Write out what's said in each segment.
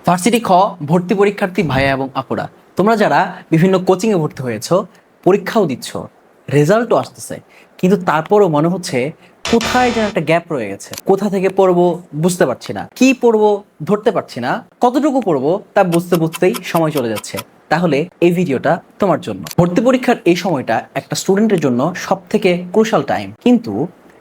Varsity খ ভর্তি পরীক্ষার্থী ভাইয়া এবং আপুরা, তোমরা যারা বিভিন্ন কোচিংয়ে ভর্তি হয়েছো, পরীক্ষাও দিচ্ছ, রেজাল্টও আসতেছে, কিন্তু তারপরও মনে হচ্ছে কোথায় যেন একটা গ্যাপ রয়ে গেছে। কোথা থেকে পড়বো বুঝতে পারছি না, কি পড়বো ধরতে পারছি না, কতটুকু পড়বো তা বুঝতে বুঝতেই সময় চলে যাচ্ছে। তাহলে এই ভিডিওটা তোমার জন্য। ভর্তি পরীক্ষার এই সময়টা একটা স্টুডেন্টের জন্য সব থেকে ক্রুশাল টাইম, কিন্তু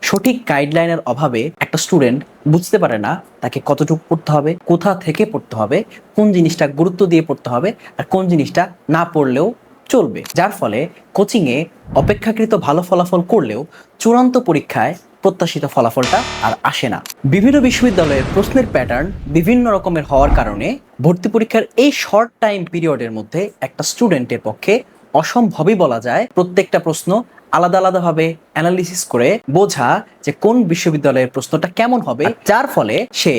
সঠিক গাইডলাইনের অভাবে একটা স্টুডেন্ট বুঝতে পারে না তাকে কতটুকু পড়তে হবে, কোথা থেকে পড়তে হবে, কোন জিনিসটা গুরুত্ব দিয়ে পড়তে হবে আর কোন জিনিসটা না পড়লেও চলবে। যার ফলে কোচিংয়ে অপেক্ষাকৃত ভালো ফলাফল করলেও চূড়ান্ত পরীক্ষায় প্রত্যাশিত ফলাফলটা আর আসে না। বিভিন্ন বিশ্ববিদ্যালয়ের প্রশ্নের প্যাটার্ন বিভিন্ন রকমের হওয়ার কারণে ভর্তি পরীক্ষার এই শর্ট টাইম পিরিয়ডের মধ্যে একটা স্টুডেন্টের পক্ষে অসম্ভবই বলা যায় প্রত্যেকটা প্রশ্ন আলাদা আলাদাভাবে অ্যানালিসিস করে বোঝা যে কোন বিশ্ববিদ্যালয়ের প্রশ্নটা কেমন হবে, যার ফলে সে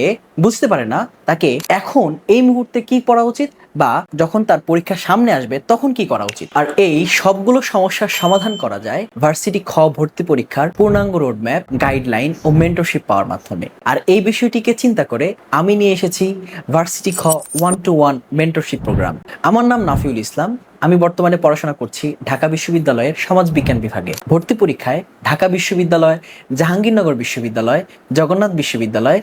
বুঝতে পারে না তাকে এখন এই মুহূর্তে কি পড়া উচিত বা যখন তার পরীক্ষা সামনে আসবে তখন কি করা উচিত। আর এই সবগুলো সমস্যার সমাধান করা যায় ভার্সিটি খ ভর্তি পরীক্ষার পূর্ণাঙ্গ রোডম্যাপ, গাইডলাইন ও মেন্টরশিপ পাওয়ার মাধ্যমে। আর এই বিষয়টিকে চিন্তা করে আমি নিয়ে এসেছি ভার্সিটি খ 1-to-1 মেন্টরশিপ প্রোগ্রাম। আমার নাম নাফিউল ইসলাম। আমি বর্তমানে পড়াশোনা করছি ঢাকা বিশ্ববিদ্যালয়ের সমাজবিজ্ঞান বিভাগে। ভর্তি পরীক্ষায় ঢাকা বিশ্ববিদ্যালয়, জাহাঙ্গীরনগর বিশ্ববিদ্যালয়, জগন্নাথ বিশ্ববিদ্যালয়,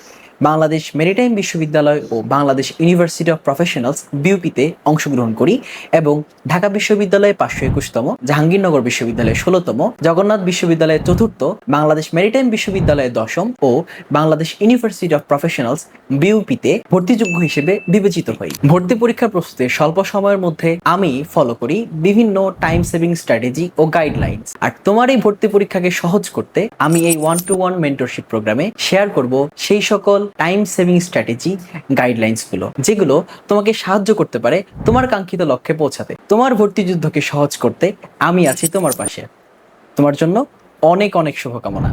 বাংলাদেশ মেরিটাইম বিশ্ববিদ্যালয় ও বাংলাদেশ ইউনিভার্সিটি অফ প্রফেশনালস বিউপিতে অংশগ্রহণ করি এবং ঢাকা বিশ্ববিদ্যালয়ে 521তম, জাহাঙ্গীরনগর বিশ্ববিদ্যালয়ে 16তম, জগন্নাথ বিশ্ববিদ্যালয়ে 4র্থ, বাংলাদেশ মেরিটাইম বিশ্ববিদ্যালয়ে 10ম ও বাংলাদেশ ইউনিভার্সিটি অফ প্রফেশনালস বিউপিতে ভর্তিযোগ্য হিসেবে বিবেচিত হই। ভর্তি পরীক্ষার প্রস্তুতির স্বল্প সময়ের মধ্যে আমি ফলো করি বিভিন্ন টাইম সেভিং স্ট্র্যাটেজি ও গাইডলাইনস। আর তোমার এই ভর্তি পরীক্ষাকে সহজ করতে আমি এই 1-to-1 মেন্টরশিপ প্রোগ্রামে শেয়ার করব সেই সকল টাইম সেভিং স্ট্র্যাটেজি, গাইডলাইন্স গুলো যেগুলো তোমাকে সাহায্য করতে পারে তোমার কাঙ্ক্ষিত লক্ষ্যে পৌঁছাতে। তোমার ভর্তি যুদ্ধকে সহজ করতে আমি আছি তোমার পাশে। তোমার জন্য অনেক অনেক শুভকামনা।